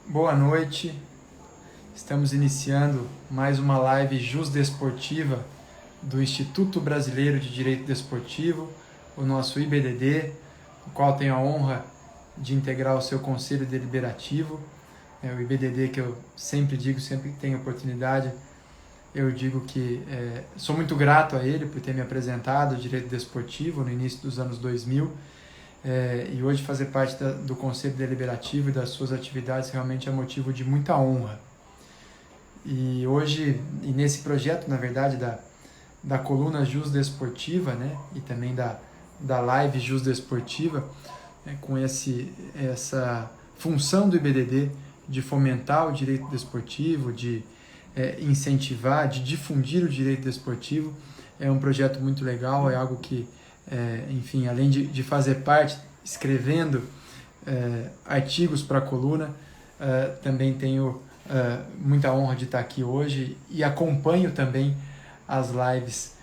Boa noite, estamos iniciando mais uma live Jusdesportiva do Instituto Brasileiro de Direito Desportivo, o nosso IBDD, o qual tenho a honra de integrar o seu Conselho Deliberativo. É o IBDD que eu sempre digo, sempre que tenho oportunidade, eu digo que sou muito grato a ele por ter me apresentado o direito desportivo no início dos anos 2000. E hoje fazer parte do Conselho Deliberativo e das suas atividades realmente é motivo de muita honra. E hoje, e nesse projeto, na verdade, da coluna Jusdesportiva, né, e também da live Jusdesportiva, com essa função do IBDD de fomentar o direito desportivo, de incentivar, de difundir o direito desportivo, é um projeto muito legal, é algo que enfim, além de fazer parte, escrevendo artigos para a coluna, também tenho muita honra de estar aqui hoje e acompanho também as lives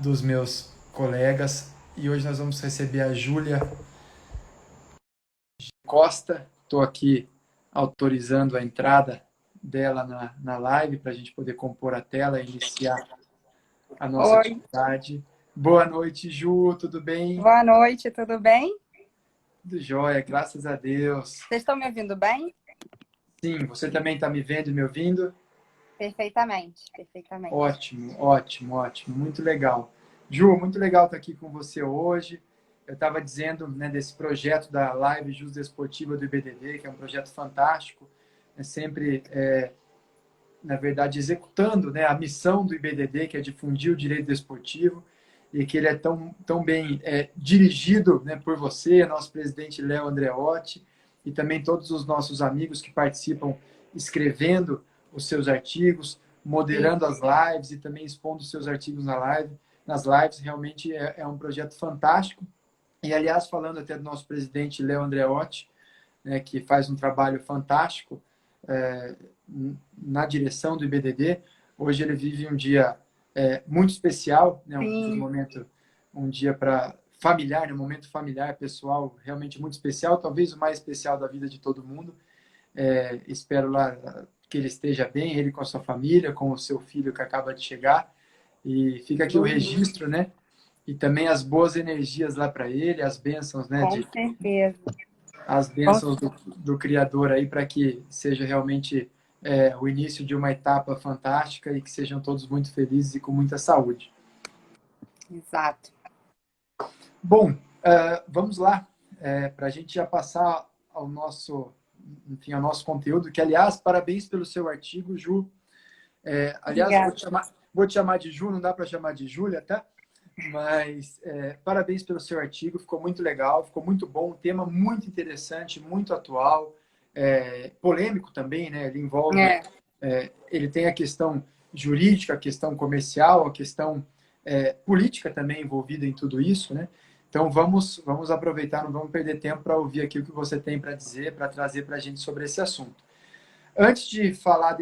dos meus colegas. E hoje nós vamos receber a Júlia Costa. Estou aqui autorizando a entrada dela na live para a gente poder compor a tela e iniciar a nossa Oi, atividade. Boa noite, Ju, tudo bem? boa noite, tudo bem? Tudo jóia, graças a Deus. Vocês estão me ouvindo bem? Sim, você também está me vendo e me ouvindo? Perfeitamente, perfeitamente. Ótimo, ótimo, ótimo, muito legal. Ju, muito legal estar aqui com você hoje. Eu estava dizendo, né, desse projeto da Live Jusdesportiva do IBDD, que é um projeto fantástico, sempre, na verdade, executando, né, a missão do IBDD, que é difundir o direito desportivo, e que ele é tão bem dirigido, né, por você, nosso presidente Léo Andreotti, e também todos os nossos amigos que participam escrevendo os seus artigos, E, moderando as lives e também expondo os seus artigos nas lives. Realmente é um projeto fantástico. E, aliás, falando até do nosso presidente Léo Andreotti, né, que faz um trabalho fantástico é, na direção do IBDD. Hoje ele vive um dia muito especial, né, sim, um dia para familiar, um momento familiar, pessoal, realmente muito especial, talvez o mais especial da vida de todo mundo. Espero lá que ele esteja bem, ele com a sua família, com o seu filho que acaba de chegar. E fica aqui o registro, né? E também as boas energias lá para ele, as bênçãos, né? com certeza. As Com- bênçãos do Criador aí para que seja realmente o início de uma etapa fantástica e que sejam todos muito felizes e com muita saúde. Exato. Bom, vamos lá, para a gente já passar ao nosso, enfim, ao nosso conteúdo, que, aliás, parabéns pelo seu artigo, Ju. Aliás, Obrigada. vou te chamar de Ju, não dá para chamar de Júlia, tá? Mas parabéns pelo seu artigo, ficou muito legal, ficou muito bom, um tema muito interessante, muito atual, polêmico também, né? Ele envolve, É, ele tem a questão jurídica, a questão comercial, a questão política também envolvida em tudo isso, né? Então vamos aproveitar, não vamos perder tempo para ouvir aqui o que você tem para dizer, para trazer para a gente sobre esse assunto. Antes de falar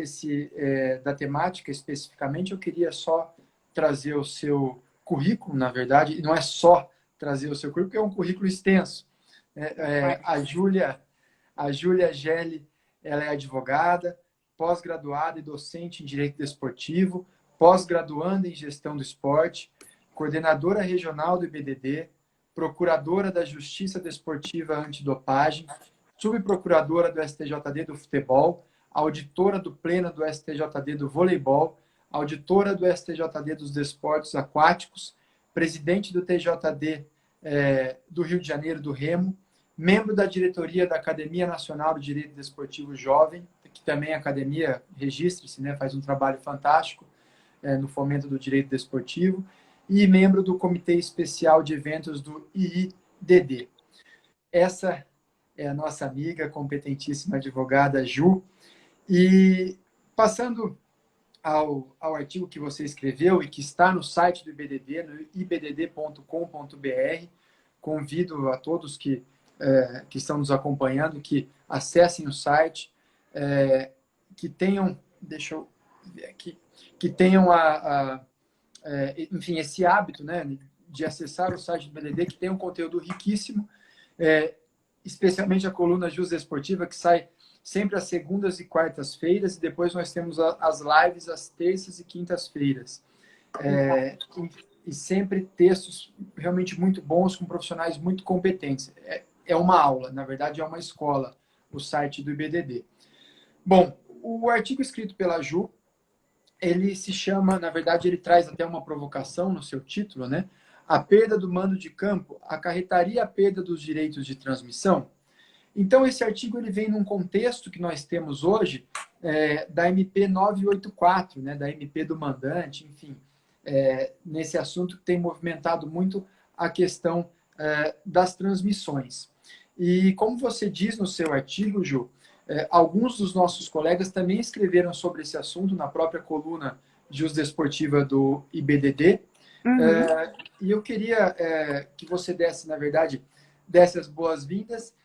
da temática especificamente, eu queria só trazer o seu currículo, na verdade, e não é só trazer o seu currículo, porque é um currículo extenso. mas, A Júlia Gelli, ela é advogada, pós-graduada e docente em Direito Desportivo, pós-graduanda em Gestão do Esporte, coordenadora regional do IBDD, procuradora da Justiça Desportiva Antidopagem, subprocuradora do STJD do Futebol, auditora do Pleno do STJD do Voleibol, auditora do STJD dos Desportos Aquáticos, presidente do TJD do Rio de Janeiro do Remo, membro da diretoria da Academia Nacional do Direito Desportivo Jovem, que também a academia, registre-se, né, faz um trabalho fantástico no fomento do direito desportivo, e membro do Comitê Especial de Eventos do IIDD. Essa é a nossa amiga, competentíssima advogada Ju. E passando ao artigo que você escreveu e que está no site do IBDD, no ibdd.com.br, convido a todos que estão nos acompanhando que acessem o site, que tenham, deixa eu ver aqui, que tenham enfim, esse hábito, né, de acessar o site do IBDD, que tem um conteúdo riquíssimo, especialmente a coluna Justa Esportiva, que sai sempre às segundas e quartas-feiras, e depois nós temos as lives às terças e quintas-feiras. E sempre textos realmente muito bons, com profissionais muito competentes. É uma aula, na verdade é uma escola, o site do IBDD. Bom, o artigo escrito pela Ju, ele se chama, na verdade ele traz até uma provocação no seu título, né? A perda do mando de campo acarretaria a perda dos direitos de transmissão? Então, esse artigo ele vem num contexto que nós temos hoje da MP 984, né, da MP do mandante, enfim, nesse assunto que tem movimentado muito a questão das transmissões. E como você diz no seu artigo, Ju, alguns dos nossos colegas também escreveram sobre esse assunto na própria coluna Desportiva do IBDD. E eu queria que você desse, na verdade, desse as boas-vindas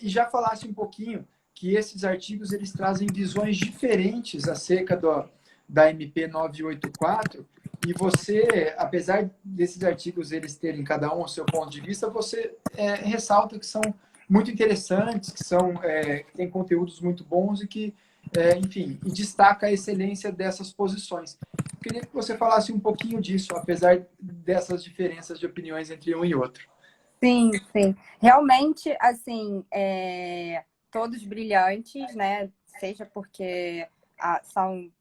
e já falasse um pouquinho que esses artigos eles trazem visões diferentes acerca da MP 984 e você, apesar desses artigos eles terem cada um o seu ponto de vista, você ressalta que são muito interessantes, que têm conteúdos muito bons e que, enfim, e destaca a excelência dessas posições. Eu queria que você falasse um pouquinho disso, apesar dessas diferenças de opiniões entre um e outro. Sim, sim. Realmente, assim, todos brilhantes, né? Seja porque são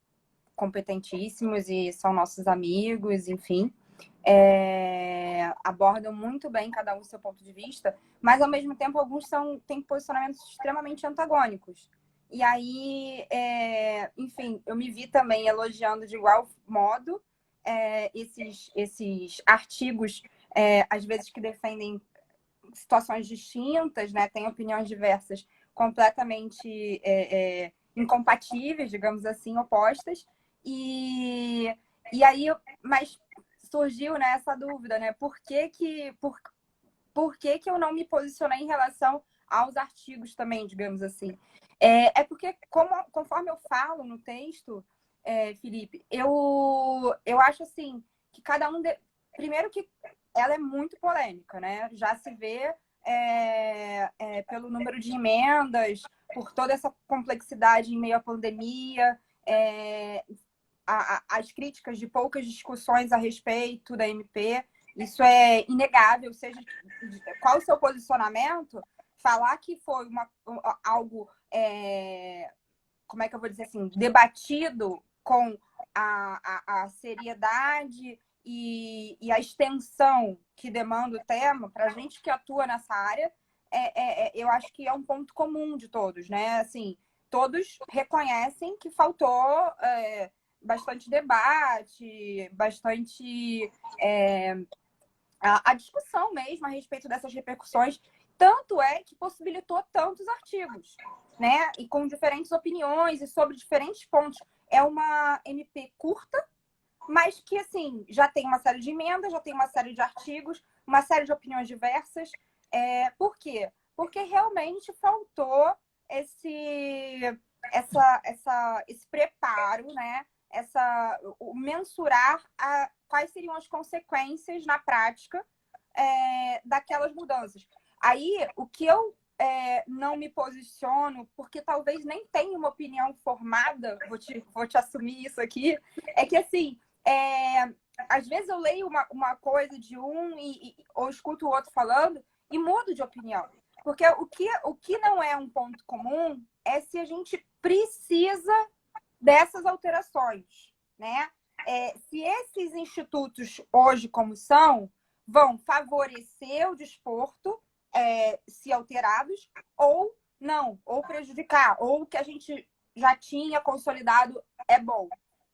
competentíssimos e são nossos amigos, enfim. Abordam muito bem cada um o seu ponto de vista, mas ao mesmo tempo alguns têm posicionamentos extremamente antagônicos. E aí, enfim, eu me vi também elogiando de igual modo esses artigos, às vezes que defendem situações distintas, né? Têm opiniões diversas, completamente incompatíveis, digamos assim, opostas. E aí, mas surgiu, né, essa dúvida, né? Por que eu não me posicionei em relação aos artigos também, digamos assim? Porque, conforme eu falo no texto, Felipe, eu acho assim que cada um... Primeiro que ela é muito polêmica, né? Já se vê pelo número de emendas, por toda essa complexidade em meio à pandemia, as críticas de poucas discussões a respeito da MP. Isso é inegável, seja qual o seu posicionamento, falar que foi algo, como é que eu vou dizer assim, debatido com a seriedade e a extensão que demanda o tema, para a gente que atua nessa área, eu acho que é um ponto comum de todos, né? Assim, todos reconhecem que faltou bastante debate, bastante a discussão mesmo a respeito dessas repercussões. Tanto é que possibilitou tantos artigos, né? E com diferentes opiniões e sobre diferentes pontos. É uma MP curta, mas que, assim, já tem uma série de emendas, já tem uma série de artigos, uma série de opiniões diversas. Por quê? Porque realmente faltou esse preparo, né? O mensurar quais seriam as consequências na prática daquelas mudanças. Aí, o que eu não me posiciono, porque talvez nem tenha uma opinião formada, vou te assumir isso aqui, é que, assim, às vezes eu leio uma coisa de ou escuto o outro falando e mudo de opinião. Porque o que não é um ponto comum é se a gente precisa dessas alterações, né? Se esses institutos hoje como são, vão favorecer o desporto se alterados ou não, ou prejudicar, ou o que a gente já tinha consolidado é bom.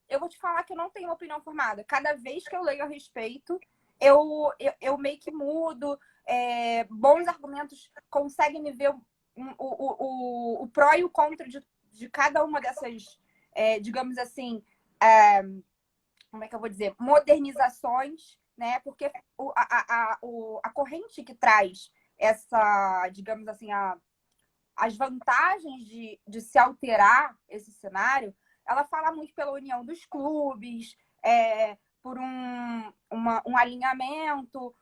Eu vou te falar que eu não tenho uma opinião formada. Cada vez que eu leio a respeito, eu meio que mudo. Bons argumentos conseguem me ver o pró e o contra de cada uma dessas, digamos assim, como é que eu vou dizer? Modernizações, né? Porque a corrente que traz essa, digamos assim, as vantagens de se alterar esse cenário, ela fala muito pela união dos clubes, por um alinhamento,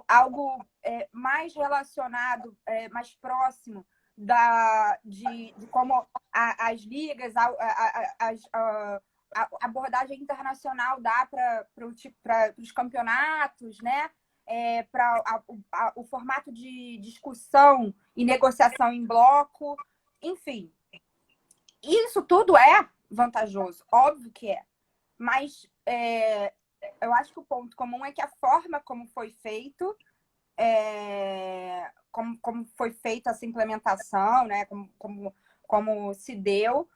algo mais relacionado, mais próximo de como as ligas, a abordagem internacional dá para os campeonatos, né? Para o formato de discussão e negociação em bloco, enfim. Isso tudo é vantajoso, óbvio que é. Mas eu acho que o ponto comum é que a forma como foi feito, como foi feita essa implementação, né? Como se deu,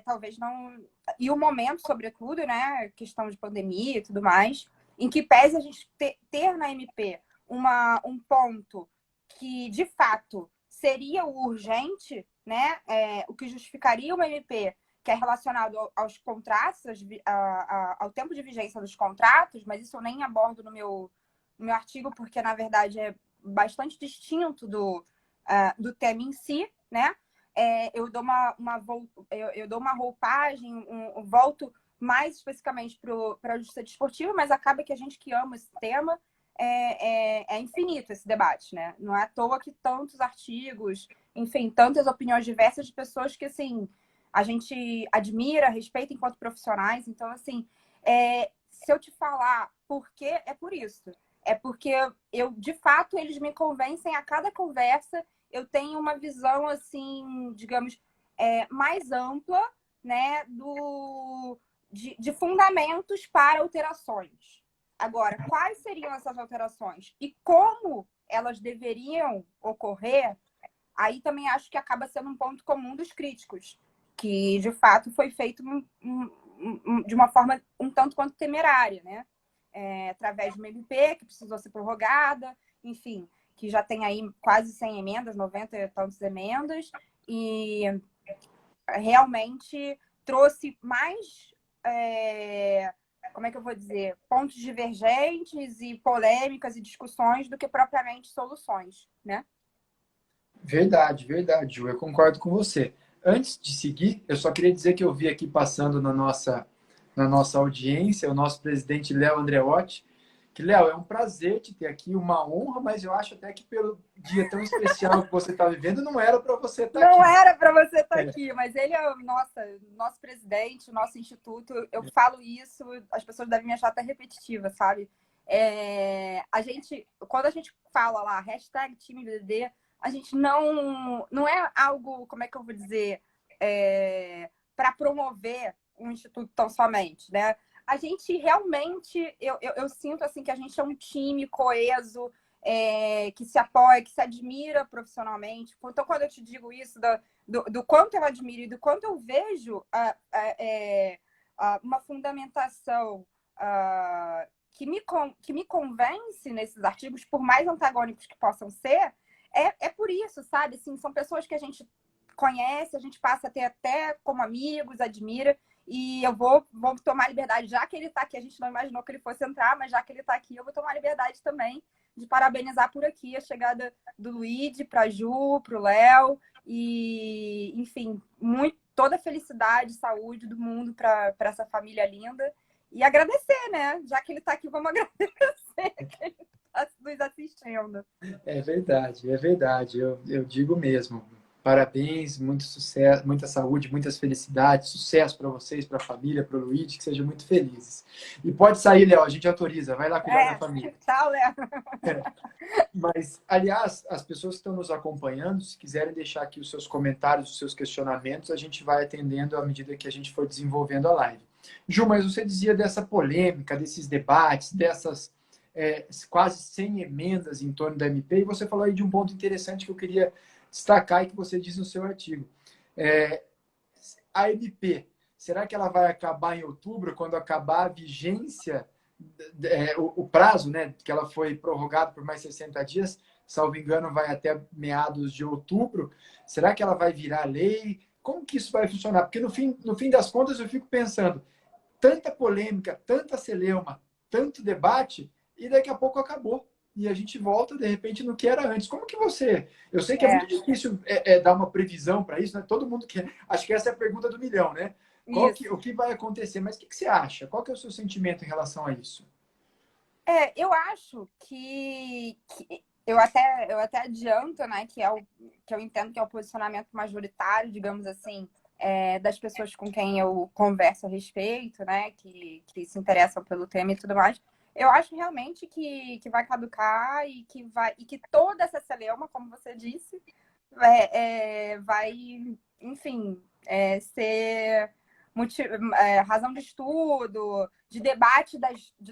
talvez não... E o momento, sobretudo, né? Questão de pandemia e tudo mais, em que pese a gente ter na MP um ponto que, de fato, seria o urgente, né? O que justificaria uma MP que é relacionado aos contratos, ao tempo de vigência dos contratos, mas isso eu nem abordo no meu artigo, porque, na verdade, é bastante distinto do tema em si, né? Eu dou uma roupagem, volto mais especificamente para a justiça desportiva, mas acaba que a gente que ama esse tema é infinito esse debate, né? Não é à toa que tantos artigos, enfim, tantas opiniões diversas de pessoas que, assim, a gente admira, respeita enquanto profissionais. Então, assim, se eu te falar por quê, é por isso. É porque de fato, eles me convencem a cada conversa. Eu tenho uma visão, assim, digamos, mais ampla, né, de fundamentos para alterações. Agora, quais seriam essas alterações e como elas deveriam ocorrer, aí também acho que acaba sendo um ponto comum dos críticos, que de fato foi feito de uma forma um tanto quanto temerária, né? Através de uma MP que precisou ser prorrogada, enfim, que já tem aí quase 100 emendas, 90 e tantas emendas, e realmente trouxe mais, como é que eu vou dizer, pontos divergentes e polêmicas e discussões do que propriamente soluções, né? Verdade, verdade, Ju, eu concordo com você. Antes de seguir, eu só queria dizer que eu vi aqui passando na nossa audiência o nosso presidente Léo Andreotti, que, Léo, é um prazer te ter aqui, uma honra, mas eu acho até que pelo dia tão especial que você está vivendo, não era para você estar aqui. Não era para você estar aqui, mas ele é o nosso presidente, o nosso instituto. Eu falo isso, as pessoas devem me achar até repetitiva, sabe? Quando a gente fala lá, hashtag time BDD, a gente não é algo, como é que eu vou dizer, para promover um instituto tão somente, né? A gente realmente, eu sinto assim que a gente é um time coeso, que se apoia, que se admira profissionalmente. Então, quando eu te digo isso, do quanto eu admiro e do quanto eu vejo uma fundamentação que me convence nesses artigos, por mais antagônicos que possam ser, é por isso, sabe? Assim, são pessoas que a gente conhece, a gente passa a ter até como amigos, admira, e eu vou tomar liberdade, já que ele está aqui, a gente não imaginou que ele fosse entrar, mas já que ele está aqui, eu vou tomar liberdade também de parabenizar por aqui a chegada do Luigi para a Ju, para o Léo, e, enfim, toda a felicidade e saúde do mundo para essa família linda. E agradecer, né? Já que ele está aqui, vamos agradecer que ele está nos assistindo. É verdade, é verdade. Eu digo mesmo. Parabéns, muito sucesso, muita saúde, muitas felicidades, sucesso para vocês, para a família, para o Luigi, que sejam muito felizes. E pode sair, Léo, a gente autoriza, vai lá cuidar da família. Tchau, Léo. Mas, aliás, as pessoas que estão nos acompanhando, se quiserem deixar aqui os seus comentários, os seus questionamentos, a gente vai atendendo à medida que a gente for desenvolvendo a live. Ju, mas você dizia dessa polêmica, desses debates, dessas quase 100 emendas em torno da MP, e você falou aí de um ponto interessante que eu queria destacar e que você diz no seu artigo. A MP, será que ela vai acabar em outubro, quando acabar a vigência, o prazo, né, que ela foi prorrogada por mais 60 dias, salvo engano, vai até meados de outubro. Será que ela vai virar lei? Como que isso vai funcionar? Porque no fim das contas eu fico pensando, tanta polêmica, tanta celeuma, tanto debate, e daqui a pouco acabou. E a gente volta, de repente, no que era antes. Como que você... Eu sei que é muito difícil dar uma previsão para isso, né? Todo mundo quer... Acho que essa é a pergunta do milhão, né? O que vai acontecer? Mas o que você acha? Qual que é o seu sentimento em relação a isso? Eu acho que eu até adianto, né, que eu entendo que é o posicionamento majoritário, digamos assim, das pessoas com quem eu converso a respeito, né, que se interessam pelo tema e tudo mais. Eu acho realmente que vai caducar e que toda essa celeuma, como você disse, vai, enfim, ser razão de estudo, de debate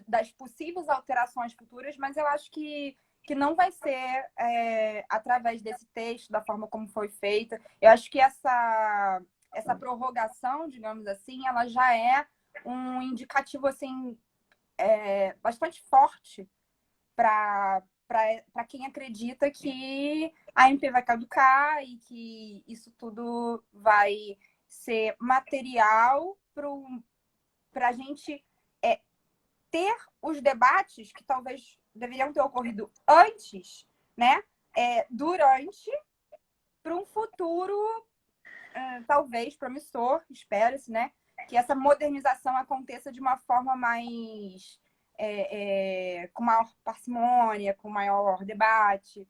das possíveis alterações futuras, mas eu acho que não vai ser através desse texto, da forma como foi feita. Eu acho que essa prorrogação, digamos assim, ela já é um indicativo assim, bastante forte para quem acredita que a MP vai caducar e que isso tudo vai ser material para a gente ter os debates que talvez deveriam ter ocorrido antes, né? Durante, para um futuro talvez promissor, espera-se, né? Que essa modernização aconteça de uma forma mais com maior parcimônia, com maior debate,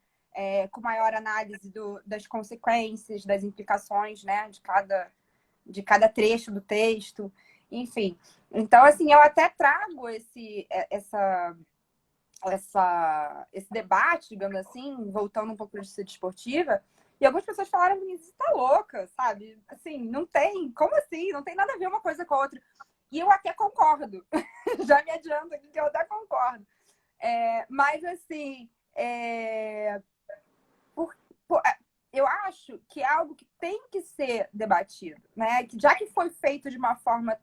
com maior análise das consequências, das implicações, né, de cada trecho do texto, enfim. Então, assim, eu até trago esse debate, digamos assim, voltando um pouco para a justiça desportiva, e algumas pessoas falaram que você tá louca, sabe? Assim, não tem, como assim? Não tem nada a ver uma coisa com a outra. E eu até concordo. Já me adianto aqui que eu até concordo. Mas, assim, por, eu acho que é algo que tem que ser debatido, né? Que já que foi feito de uma forma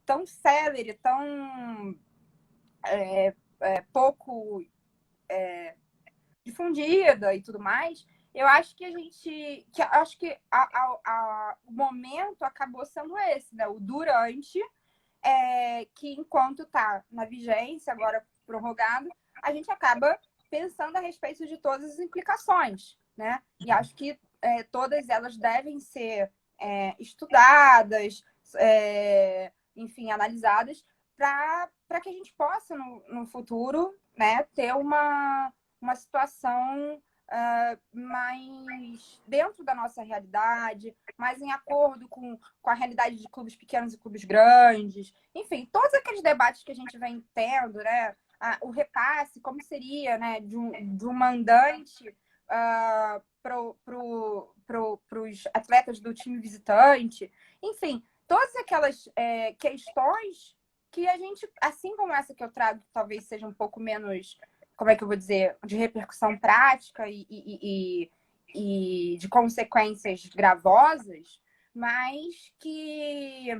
tão célere, tão pouco difundida e tudo mais, eu acho o momento acabou sendo esse, né? O durante, que enquanto está na vigência, agora prorrogado, a gente acaba pensando a respeito de todas as implicações, né? E acho que todas elas devem ser estudadas, enfim, analisadas, para que a gente possa, no futuro, né, ter uma situação mais dentro da nossa realidade, mais em acordo com a realidade de clubes pequenos e clubes grandes. Enfim, todos aqueles debates que a gente vem tendo, né? O repasse, como seria, né, de um mandante para os atletas do time visitante. Enfim, todas aquelas questões que a gente, assim como essa que eu trago, que talvez seja um pouco menos, como é que eu vou dizer, de repercussão prática e de consequências gravosas, mas que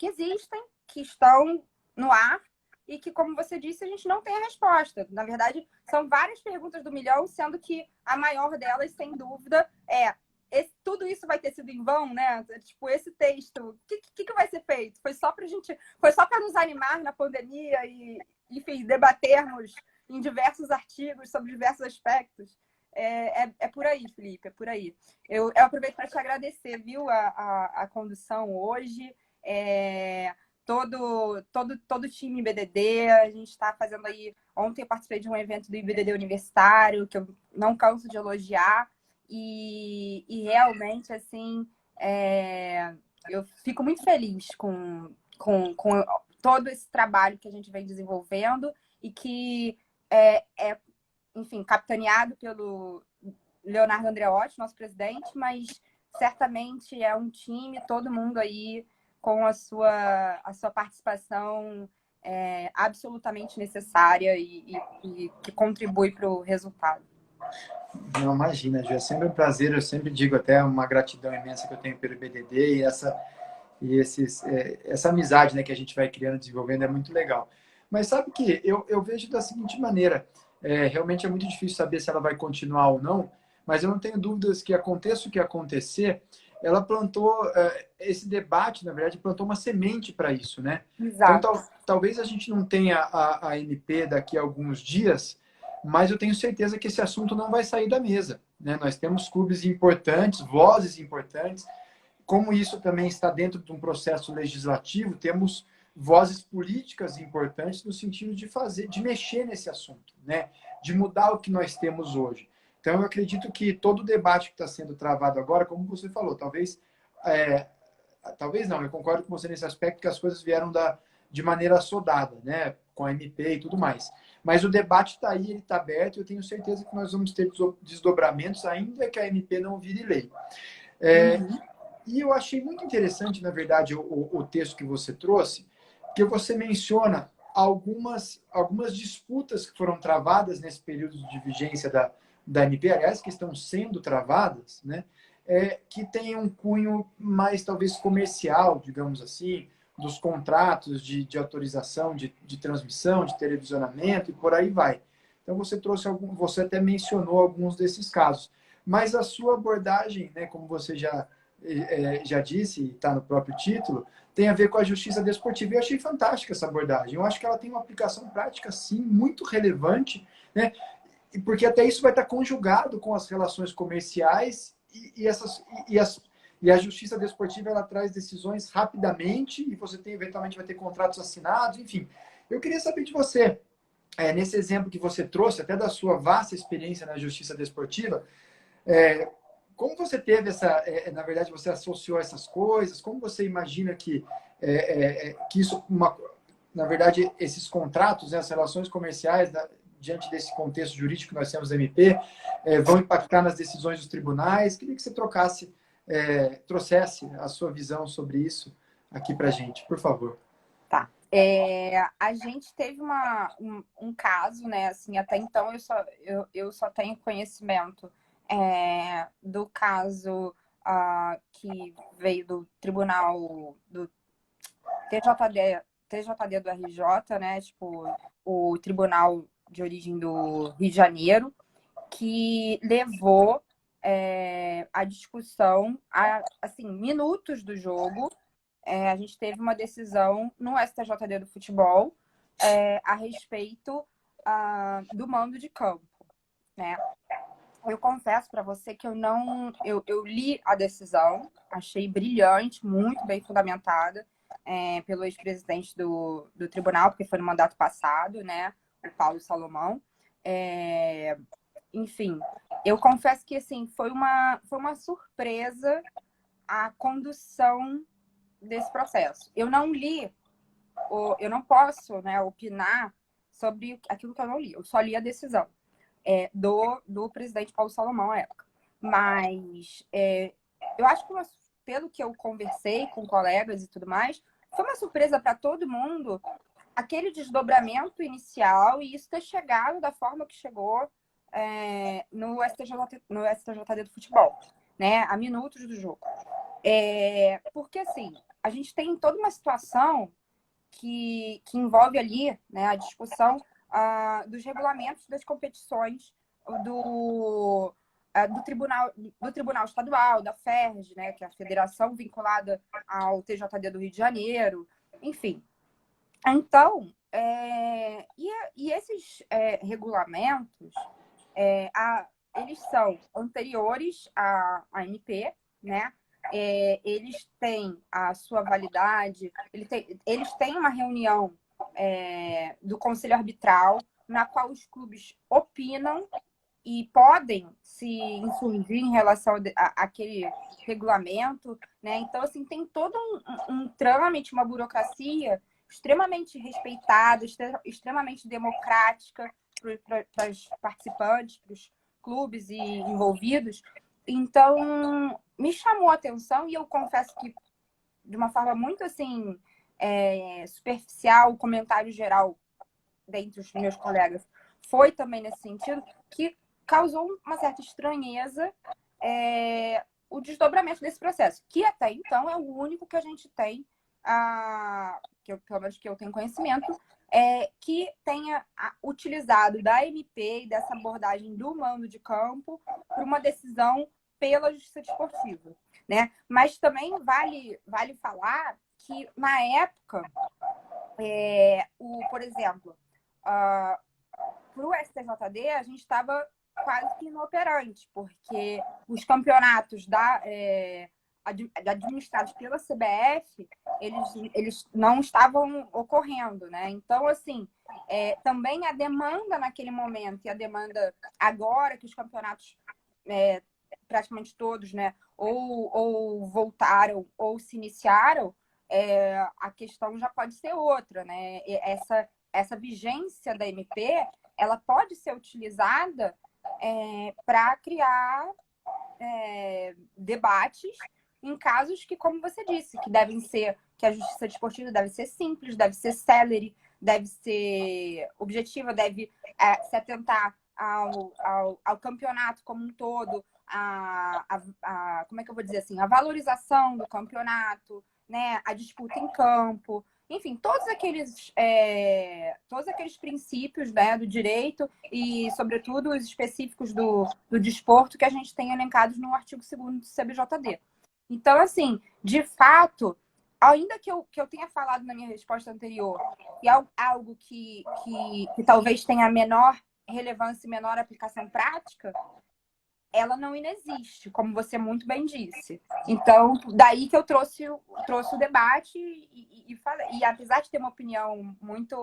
existem, que estão no ar e que, como você disse, a gente não tem a resposta. Na verdade, são várias perguntas do milhão, sendo que a maior delas, sem dúvida, tudo isso vai ter sido em vão, né? Tipo, esse texto, o que vai ser feito? Foi só para nos animar na pandemia e, enfim, debatermos em diversos artigos sobre diversos aspectos. É por aí, Felipe, é por aí. Eu aproveito para te agradecer, viu, a condução hoje. Todo o time IBDD, a gente está fazendo aí. Ontem eu participei de um evento do IBDD Universitário, que eu não canso de elogiar, e realmente, assim, eu fico muito feliz com todo esse trabalho que a gente vem desenvolvendo e que enfim, capitaneado pelo Leonardo Andreotti, nosso presidente, mas certamente é um time, todo mundo aí com a sua participação absolutamente necessária e que contribui para o resultado. Não, imagina, Ju, é sempre um prazer, eu sempre digo até uma gratidão imensa que eu tenho pelo IBDD essa amizade, né, que a gente vai criando, desenvolvendo, é muito legal. Mas sabe que eu vejo da seguinte maneira, realmente é muito difícil saber se ela vai continuar ou não, mas eu não tenho dúvidas que aconteça o que acontecer, ela plantou, esse debate, na verdade, plantou uma semente para isso, né? Então, Exato. talvez a gente não tenha a MP daqui a alguns dias, mas eu tenho certeza que esse assunto não vai sair da mesa, né? Nós temos clubes importantes, vozes importantes, como isso também está dentro de um processo legislativo, temos vozes políticas importantes no sentido de fazer, de mexer nesse assunto, né? De mudar o que nós temos hoje. Então, eu acredito que todo o debate que está sendo travado agora, como você falou, talvez não, eu concordo com você nesse aspecto que as coisas vieram de maneira assodada, né? Com a MP e tudo mais. Mas o debate está aí, ele está aberto, e eu tenho certeza que nós vamos ter desdobramentos, ainda que a MP não vire lei. Uhum. E eu achei muito interessante, na verdade, o texto que você trouxe, que você menciona algumas disputas que foram travadas nesse período de vigência da MP, aliás, que estão sendo travadas, né? Que tem um cunho mais, talvez, comercial, digamos assim, dos contratos de autorização de transmissão, de televisionamento e por aí vai. Então, você até mencionou alguns desses casos. Mas a sua abordagem, né, como você já disse, e está no próprio título, tem a ver com a justiça desportiva. E eu achei fantástica essa abordagem. Eu acho que ela tem uma aplicação prática, sim, muito relevante, né? Porque até isso vai estar conjugado com as relações comerciais e a justiça desportiva ela traz decisões rapidamente e você eventualmente vai ter contratos assinados, enfim. Eu queria saber de você, nesse exemplo que você trouxe, até da sua vasta experiência na justiça desportiva, é, como você teve na verdade, você associou essas coisas? Como você imagina que isso, na verdade, esses contratos, né, as relações comerciais, diante desse contexto jurídico que nós temos da MP, vão impactar nas decisões dos tribunais? Queria que você trouxesse a sua visão sobre isso aqui para a gente, por favor. Tá. A gente teve um caso, né? Assim, até então eu só tenho conhecimento do caso que veio do tribunal do TJD do RJ, né? Tipo, o tribunal de origem do Rio de Janeiro, que levou a discussão a assim, minutos do jogo. A gente teve uma decisão no STJD do futebol a respeito do mando de campo, né? Eu confesso para você que eu li a decisão, achei brilhante, muito bem fundamentada pelo ex-presidente do tribunal, porque foi no mandato passado, né? O Paulo Salomão. Enfim, eu confesso que assim foi uma surpresa a condução desse processo. Eu não li, eu não posso, né, opinar sobre aquilo que eu não li. Eu só li a decisão do presidente Paulo Salomão à época. Mas eu acho que, pelo que eu conversei com colegas e tudo mais, foi uma surpresa para todo mundo aquele desdobramento inicial e isso ter chegado da forma que chegou no STJD do futebol, né, a minutos do jogo. Porque, assim, a gente tem toda uma situação que envolve ali, né, a discussão dos regulamentos das competições do Tribunal Estadual, da FERJ, né, que é a federação vinculada ao TJD do Rio de Janeiro, enfim. Então, e esses regulamentos, eles são anteriores à MP, né? Eles têm a sua validade, eles têm uma reunião do Conselho Arbitral, na qual os clubes opinam e podem se insurgir em relação àquele regulamento, né? Então, assim, tem todo um trâmite, uma burocracia extremamente respeitada, extremamente democrática para os participantes, para os clubes e envolvidos. Então, me chamou a atenção e eu confesso que, de uma forma muito assim superficial, o comentário geral dentre os meus colegas foi também nesse sentido, que causou uma certa estranheza o desdobramento desse processo, que até então é o único que a gente tem, pelo menos que eu tenho conhecimento, que tenha utilizado da MP e dessa abordagem do mando de campo para uma decisão pela justiça desportiva, né? Mas também vale falar que, na época, por exemplo, para o STJD, a gente estava quase que inoperante, porque os campeonatos administrados pela CBF, eles não estavam ocorrendo, né? Então, assim, também a demanda naquele momento e a demanda agora que os campeonatos praticamente todos, né, ou voltaram ou se iniciaram, a questão já pode ser outra, né? Essa vigência da MP, ela pode ser utilizada para criar debates em casos que, como você disse, que a justiça desportiva deve ser simples, deve ser célere, deve ser objetiva, deve se atentar ao campeonato como um todo, como é que eu vou dizer assim, a valorização do campeonato, né, a disputa em campo, enfim, todos aqueles princípios, né, do direito e, sobretudo, os específicos do desporto que a gente tem elencados no artigo 2º do CBJD. Então, assim, de fato, ainda que eu tenha falado na minha resposta anterior, que é algo que talvez tenha menor relevância e menor aplicação prática, ela não inexiste, como você muito bem disse. Então, daí que eu trouxe o debate e falei. E apesar de ter uma opinião muito,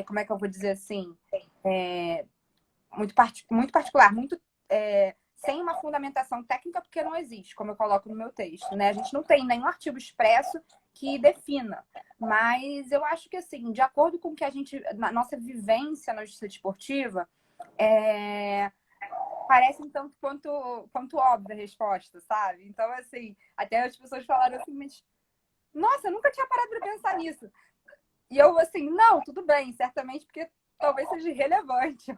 como é que eu vou dizer assim, muito particular, muito sem uma fundamentação técnica, porque não existe, como eu coloco no meu texto, né? A gente não tem nenhum artigo expresso que defina. Mas eu acho que, assim, de acordo com o que na nossa vivência na justiça desportiva, parece um tanto quanto óbvia a resposta, sabe? Então, assim, até as pessoas falaram assim, mas, nossa, eu nunca tinha parado para pensar nisso. E eu, assim, não, tudo bem, certamente, porque talvez seja irrelevante.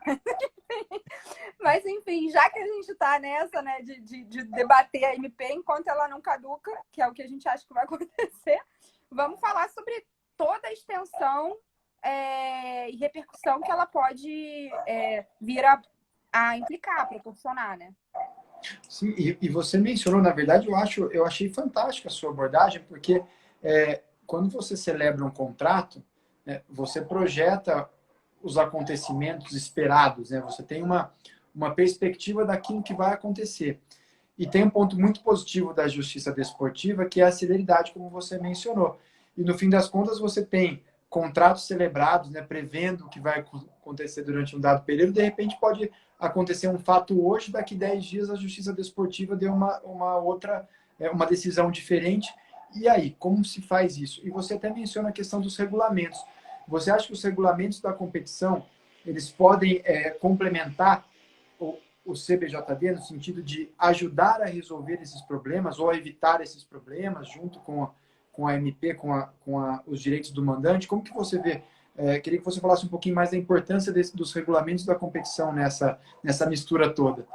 Mas, enfim, já que a gente está nessa, né, de debater a MP enquanto ela não caduca, que é o que a gente acha que vai acontecer, vamos falar sobre toda a extensão e repercussão que ela pode vir a implicar, a proporcionar, né? Sim, e você mencionou, na verdade, eu achei fantástica a sua abordagem, porque quando você celebra um contrato, né, você projeta os acontecimentos esperados, né? Você tem uma perspectiva daquilo que vai acontecer. E tem um ponto muito positivo da justiça desportiva, que é a celeridade, como você mencionou. E no fim das contas, você tem contratos celebrados, né, prevendo o que vai acontecer durante um dado período. De repente, pode acontecer um fato hoje, daqui 10 dias a justiça desportiva deu uma outra, uma decisão diferente. E aí, como se faz isso? E você até menciona a questão dos regulamentos. Você acha que os regulamentos da competição, eles podem complementar o CBJD no sentido de ajudar a resolver esses problemas ou a evitar esses problemas junto com a MP, com os direitos do mandante? Como que você vê? Queria que você falasse um pouquinho mais da importância dos regulamentos da competição nessa mistura toda.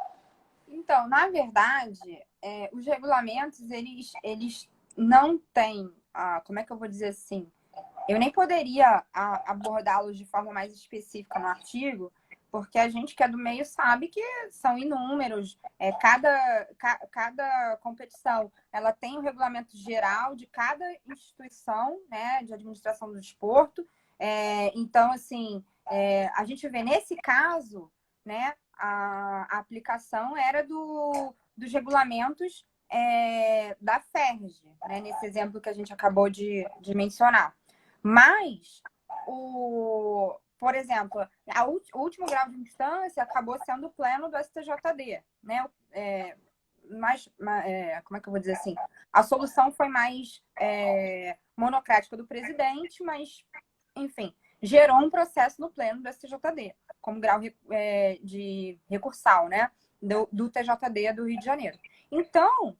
Então, na verdade, os regulamentos, eles não têm, como é que eu vou dizer assim? Eu nem poderia abordá-los de forma mais específica no artigo, porque a gente que é do meio sabe que são inúmeros. Cada competição ela tem um regulamento geral de cada instituição, né, de administração do desporto. Então, assim, a gente vê nesse caso, né, a aplicação era dos regulamentos da FERJ, né, nesse exemplo que a gente acabou de mencionar. Mas, por exemplo, o último grau de instância acabou sendo o pleno do STJD, né? Como é que eu vou dizer assim? A solução foi mais monocrática do presidente, mas, enfim, gerou um processo no pleno do STJD, como grau de recursal, né? Do TJD do Rio de Janeiro. Então,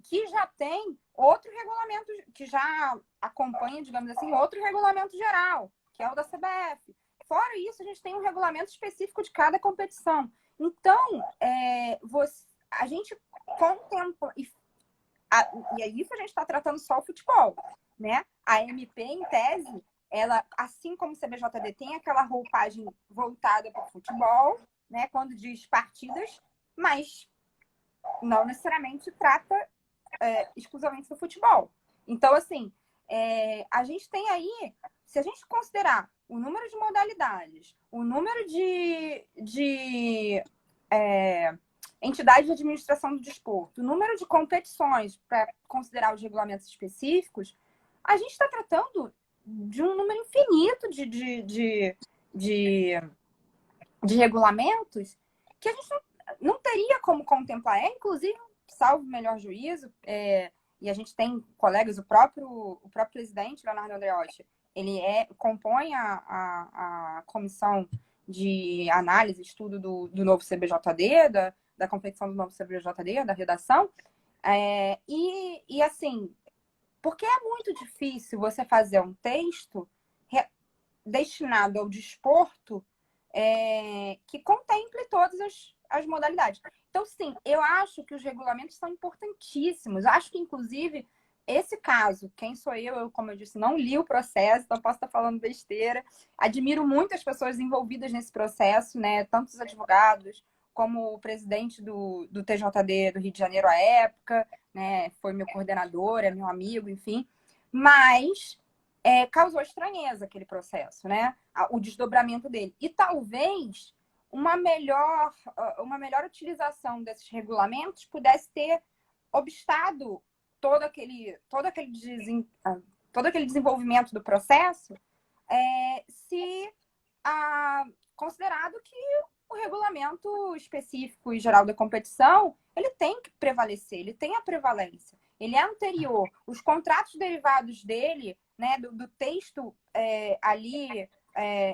que já tem outro regulamento, que já acompanha, digamos assim, outro regulamento geral, que é o da CBF. Fora isso, a gente tem um regulamento específico de cada competição. Então, a gente contempla, e é isso, a gente está tratando só o futebol, né? A MP, em tese, ela, assim como o CBJD, tem aquela roupagem voltada para o futebol, né? Quando diz partidas, mas não necessariamente trata exclusivamente do futebol. Então, assim, a gente tem aí, se a gente considerar o número de modalidades, o número de entidade de administração do desporto, o número de competições para considerar os regulamentos específicos, a gente está tratando de um número infinito de regulamentos que a gente não teria como contemplar. Inclusive, salvo o melhor juízo, e a gente tem colegas, o próprio presidente, Leonardo Andreotti, ele compõe a comissão de análise, estudo do novo CBJD, da competição do novo CBJD, da redação. E assim, porque é muito difícil você fazer um texto destinado ao desporto que contemple todas as modalidades. Então, sim, eu acho que os regulamentos são importantíssimos. Acho que, inclusive, esse caso, quem sou eu, como eu disse, não li o processo, então posso estar falando besteira. Admiro muito as pessoas envolvidas nesse processo, né? Tanto os advogados, como o presidente do TJD do Rio de Janeiro à época, né? Foi meu coordenador, é meu amigo, enfim. Mas causou estranheza aquele processo, né? O desdobramento dele. E talvez uma melhor utilização desses regulamentos pudesse ter obstado todo aquele desenvolvimento do processo, se considerado que o regulamento específico e geral da competição ele tem que prevalecer, ele tem a prevalência, ele é anterior. Os contratos derivados dele, né, do texto ali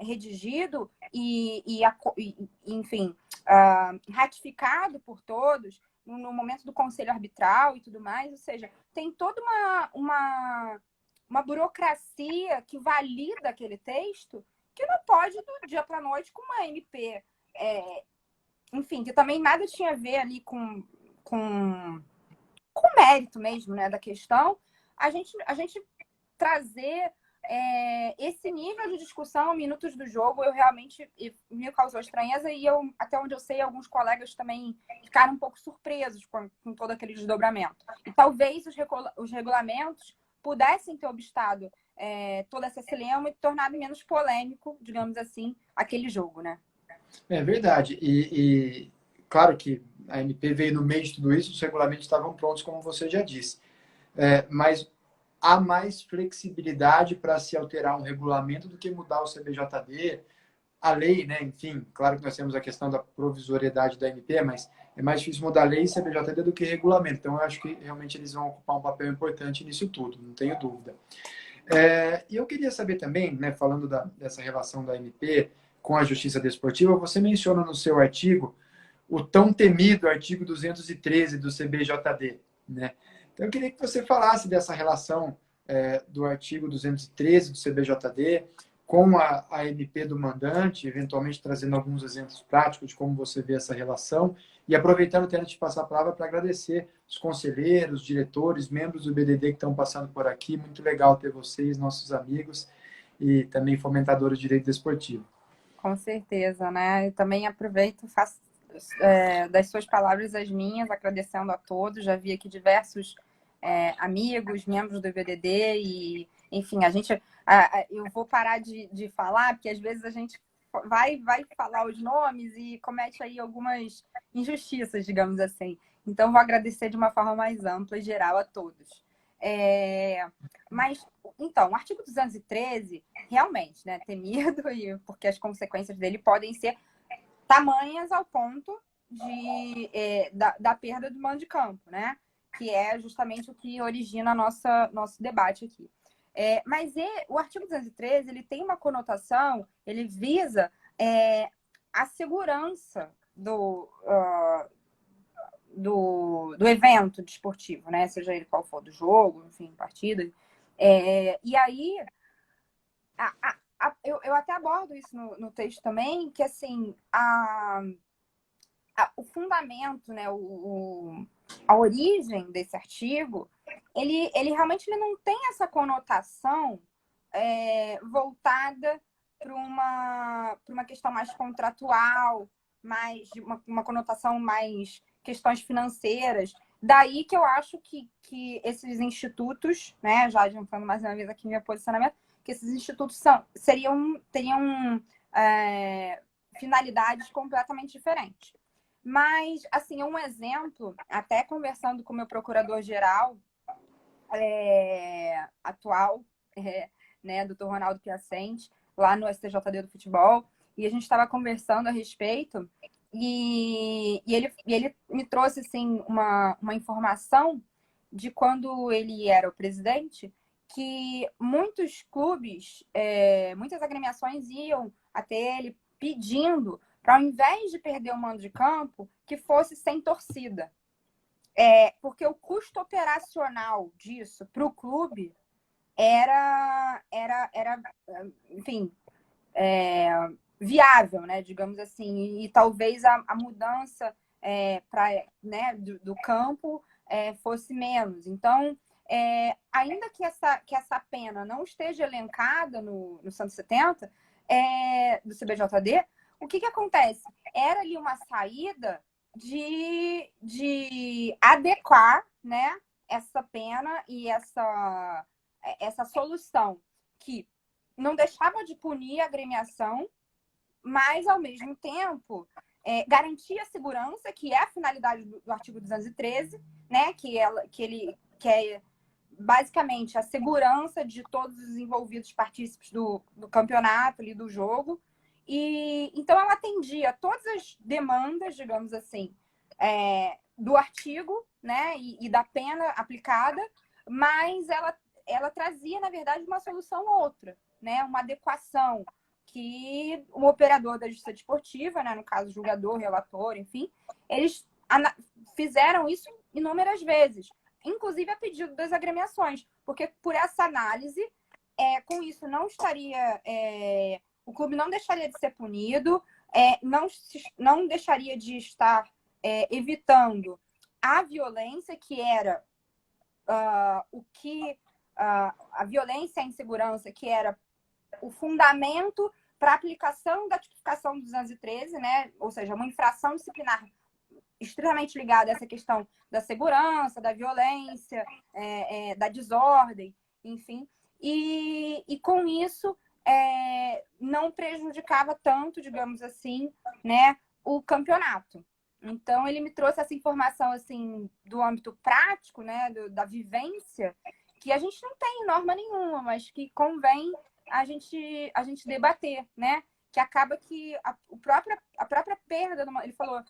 redigido enfim, ratificado por todos no momento do conselho arbitral e tudo mais, ou seja, tem toda uma burocracia que valida aquele texto que não pode do dia para a noite com uma MP, enfim, que também nada tinha a ver ali com o mérito mesmo, né, da questão, a gente trazer esse nível de discussão, minutos do jogo, eu realmente me causou estranheza e até onde eu sei, alguns colegas também ficaram um pouco surpresos com todo aquele desdobramento. E talvez os regulamentos pudessem ter obstado toda essa celeuma e tornado menos polêmico, digamos assim, aquele jogo, né? É verdade. E claro que a MP veio no meio de tudo isso, os regulamentos estavam prontos, como você já disse. Mas há mais flexibilidade para se alterar um regulamento do que mudar o CBJD, a lei, né? Enfim, claro que nós temos a questão da provisoriedade da MP, mas é mais difícil mudar a lei e CBJD do que regulamento. Então, eu acho que realmente eles vão ocupar um papel importante nisso tudo, não tenho dúvida. E eu queria saber também, né, falando dessa relação da MP com a justiça desportiva, você menciona no seu artigo o tão temido artigo 213 do CBJD, né? Então, eu queria que você falasse dessa relação do artigo 213 do CBJD com a MP do mandante, eventualmente trazendo alguns exemplos práticos de como você vê essa relação, e aproveitando até de passar a palavra para agradecer os conselheiros, diretores, membros do BDD que estão passando por aqui. Muito legal ter vocês, nossos amigos, e também fomentadores de direito desportivo. Com certeza, né? Eu também aproveito, faço das suas palavras as minhas, agradecendo a todos. Já vi aqui diversos amigos, membros do BDD e, enfim, eu vou parar de falar, porque às vezes a gente vai falar os nomes e comete aí algumas injustiças, digamos assim. Então, vou agradecer de uma forma mais ampla e geral a todos. Mas, então, o artigo 213, realmente, né, temido, porque as consequências dele podem ser tamanhas ao ponto da perda do mando de campo, né? Que é justamente o que origina nosso debate aqui. Mas o artigo 213 ele tem uma conotação, ele visa a segurança do evento desportivo, né? Seja ele qual for, do jogo, enfim, partida. E aí, eu até abordo isso no texto também, que assim, o fundamento, né, a origem desse artigo, ele realmente não tem essa conotação voltada para uma questão mais contratual, mais uma conotação mais questões financeiras. Daí que eu acho que esses institutos, né, já adiantando mais uma vez aqui meu posicionamento, que esses institutos teriam finalidades completamente diferentes. Mas, assim, um exemplo, até conversando com o meu procurador-geral atual, né, doutor Ronaldo Piacente, lá no STJD do futebol, e a gente estava conversando a respeito, e ele me trouxe, assim, uma informação de quando ele era o presidente, que muitos clubes, muitas agremiações iam até ele pedindo para, ao invés de perder o mando de campo, que fosse sem torcida. Porque o custo operacional disso para o clube era enfim, viável, né, digamos assim, e talvez a mudança né, do campo fosse menos. Então, ainda que essa pena não esteja elencada no 170 do CBJD, o que acontece? Era ali uma saída de adequar, né, essa pena e essa solução que não deixava de punir a agremiação, mas, ao mesmo tempo, garantia a segurança, que é a finalidade do artigo 213, né, que é basicamente a segurança de todos os envolvidos partícipes do campeonato, ali, do jogo. E então ela atendia todas as demandas, digamos assim, do artigo, né, e da pena aplicada, mas ela trazia, na verdade, uma solução outra, né, uma adequação que o operador da justiça desportiva, né, no caso, jogador, relator, enfim, eles fizeram isso inúmeras vezes, inclusive a pedido das agremiações, porque por essa análise, com isso não estaria, o clube não deixaria de ser punido, não deixaria de estar evitando a violência, que era a violência e a insegurança, que era o fundamento para a aplicação da tipificação do 213, né? Ou seja, uma infração disciplinar extremamente ligada a essa questão da segurança, da violência, da desordem, enfim. E com isso, não prejudicava tanto, digamos assim, né, o campeonato. Então, ele me trouxe essa informação assim, do âmbito prático, né, da vivência, que a gente não tem norma nenhuma, mas que convém a gente debater, né? Que acaba que a própria perda, ele falou,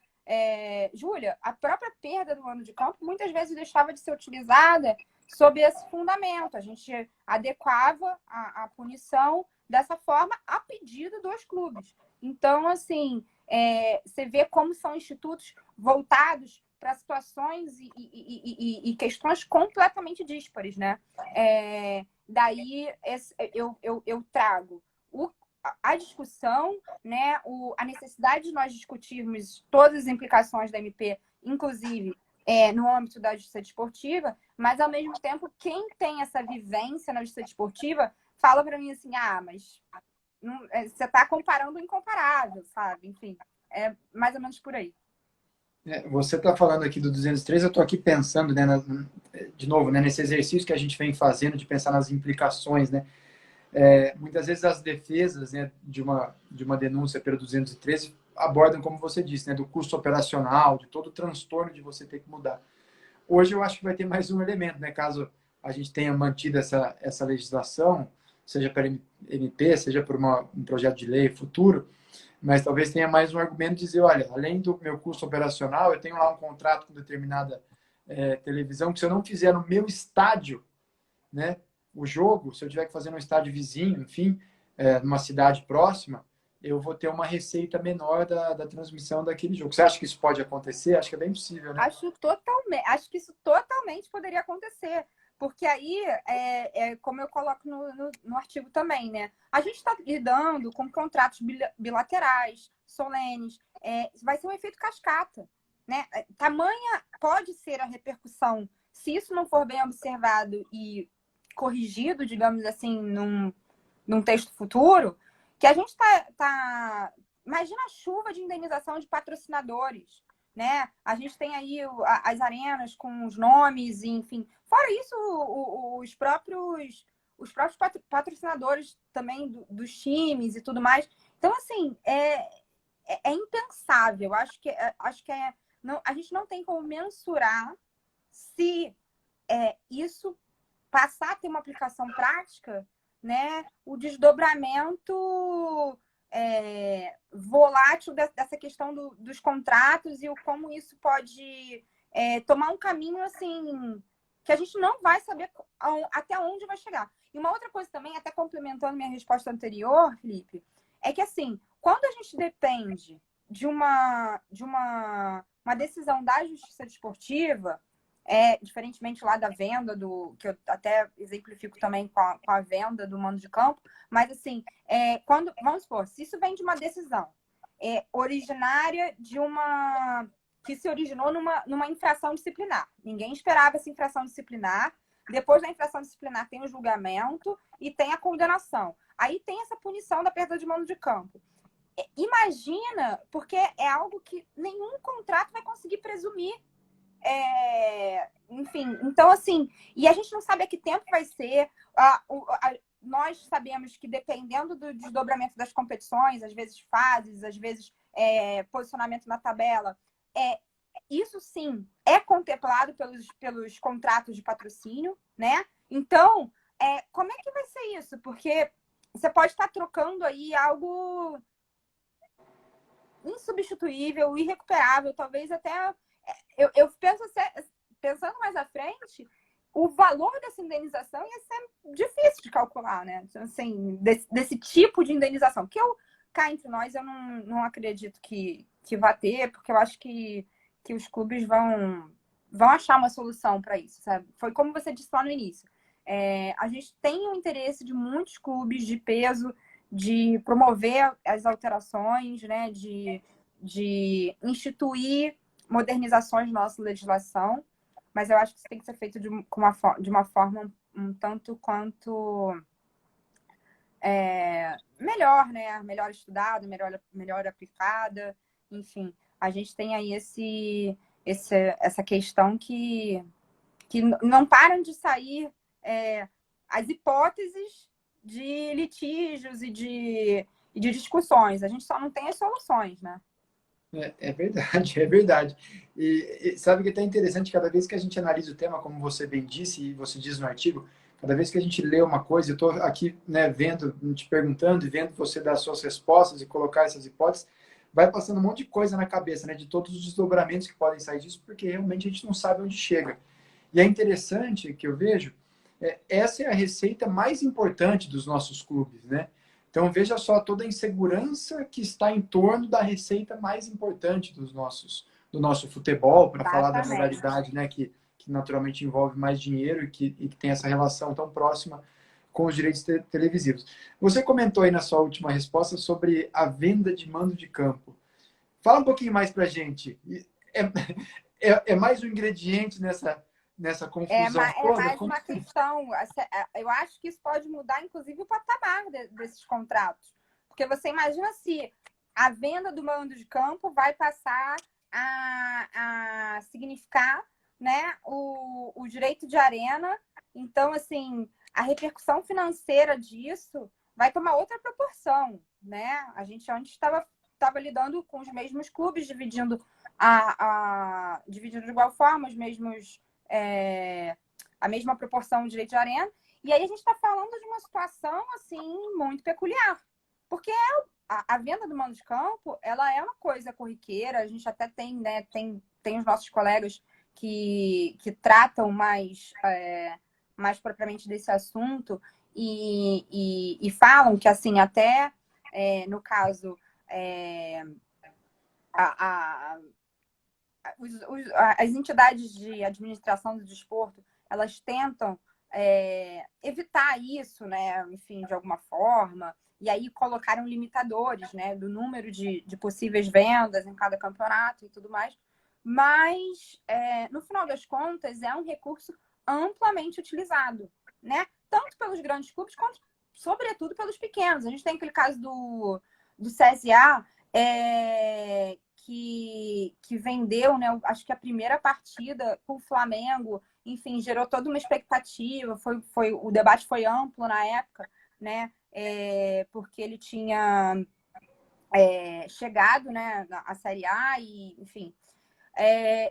Júlia, a própria perda do ano de campo muitas vezes deixava de ser utilizada sob esse fundamento. A gente adequava a punição dessa forma a pedido dos clubes. Então, assim, você vê como são institutos voltados para situações e questões completamente díspares, né? Daí eu trago a discussão, né, a necessidade de nós discutirmos todas as implicações da MP, inclusive no âmbito da justiça desportiva, mas, ao mesmo tempo, quem tem essa vivência na justiça desportiva fala para mim assim, mas você está comparando o incomparável, sabe? Enfim, é mais ou menos por aí. Você está falando aqui do 203, eu estou aqui pensando, né, de novo, né, nesse exercício que a gente vem fazendo de pensar nas implicações, né? Muitas vezes as defesas, né, de uma denúncia pelo 213 abordam, como você disse, né, do custo operacional, de todo o transtorno de você ter que mudar. Hoje eu acho que vai ter mais um elemento, né, caso a gente tenha mantido essa legislação, seja pela MP, seja por um projeto de lei futuro, mas talvez tenha mais um argumento de dizer, olha, além do meu custo operacional, eu tenho lá um contrato com determinada televisão, que se eu não fizer no meu estádio, né, o jogo, se eu tiver que fazer no estádio vizinho, enfim, numa cidade próxima, eu vou ter uma receita menor da transmissão daquele jogo. Você acha que isso pode acontecer? Acho que é bem possível, né? Acho que isso totalmente poderia acontecer. Porque aí, como eu coloco no artigo também, né? A gente está lidando com contratos bilaterais, solenes, vai ser um efeito cascata, né? Tamanha pode ser a repercussão, se isso não for bem observado e corrigido, digamos assim, num texto futuro, que a gente imagina a chuva de indenização de patrocinadores, né? A gente tem aí as arenas com os nomes, enfim. Fora isso, os próprios patrocinadores também dos times e tudo mais. Então, assim, é impensável. Acho que não, a gente não tem como mensurar se isso passar a ter uma aplicação prática, né? O desdobramento volátil dessa questão dos contratos e o como isso pode tomar um caminho assim que a gente não vai saber até onde vai chegar. E uma outra coisa também, até complementando minha resposta anterior, Felipe, é que assim, quando a gente depende de uma decisão da justiça desportiva, diferentemente lá da venda, que eu até exemplifico também com a venda do mando de campo, mas assim, vamos supor, se isso vem de uma decisão originária que se originou numa infração disciplinar. Ninguém esperava essa infração disciplinar. Depois da infração disciplinar tem o julgamento e tem a condenação. Aí tem essa punição da perda de mando de campo. Imagina, porque é algo que nenhum contrato vai conseguir presumir. Enfim, então assim, e a gente não sabe a que tempo vai ser. Nós sabemos que dependendo do desdobramento das competições, às vezes fases, às vezes posicionamento na tabela, isso sim é contemplado pelos contratos de patrocínio, né? Então, como é que vai ser isso? Porque você pode estar trocando aí algo insubstituível, irrecuperável, talvez até. Eu penso, pensando mais à frente, o valor dessa indenização ia ser difícil de calcular, né? Assim, desse tipo de indenização. Que cá entre nós, eu não acredito que vá ter, porque eu acho que os clubes vão achar uma solução para isso, sabe? Foi como você disse lá no início. A gente tem o interesse de muitos clubes de peso de promover as alterações, né? De instituir modernizações na nossa legislação, mas eu acho que isso tem que ser feito de uma forma um tanto quanto melhor, né? Melhor estudada, melhor aplicada, enfim. A gente tem aí essa questão que não param de sair as hipóteses de litígios e de discussões. A gente só não tem as soluções, né? É verdade, é verdade. E sabe que é até interessante, cada vez que a gente analisa o tema, como você bem disse, e você diz no artigo, cada vez que a gente lê uma coisa, eu estou aqui, né, vendo, te perguntando e vendo você dar suas respostas e colocar essas hipóteses, vai passando um monte de coisa na cabeça, né, de todos os desdobramentos que podem sair disso, porque realmente a gente não sabe onde chega. E é interessante que eu vejo, essa é a receita mais importante dos nossos clubes, né? Então veja só toda a insegurança que está em torno da receita mais importante do nosso futebol, para falar da Exatamente. modalidade, né, que naturalmente envolve mais dinheiro e que tem essa relação tão próxima com os direitos televisivos. Você comentou aí na sua última resposta sobre a venda de mando de campo. Fala um pouquinho mais para a gente. É mais um ingrediente nessa confusão toda? Mais uma questão. Eu acho que isso pode mudar, inclusive, o patamar desses contratos. Porque você imagina se a venda do mando de campo vai passar a significar, né, o direito de arena. Então, assim, a repercussão financeira disso vai tomar outra proporção, né? A gente antes estava lidando com os mesmos clubes, dividindo dividindo de igual forma os mesmos a mesma proporção de direito de arena. E aí a gente está falando de uma situação assim muito peculiar, porque a venda do mando de campo ela é uma coisa corriqueira. A gente até tem, né, tem os nossos colegas que tratam mais propriamente desse assunto e falam que assim até no caso as entidades de administração do desporto, elas tentam evitar isso, né? Enfim, de alguma forma, e aí colocaram limitadores, né? Do número de possíveis vendas em cada campeonato e tudo mais. Mas, no final das contas, é um recurso amplamente utilizado, né? Tanto pelos grandes clubes, quanto, sobretudo, pelos pequenos. A gente tem aquele caso do CSA, que vendeu, né? Acho que a primeira partida com o Flamengo, enfim, gerou toda uma expectativa. O debate foi amplo na época, né? Porque ele tinha chegado, né, à Série A e, enfim.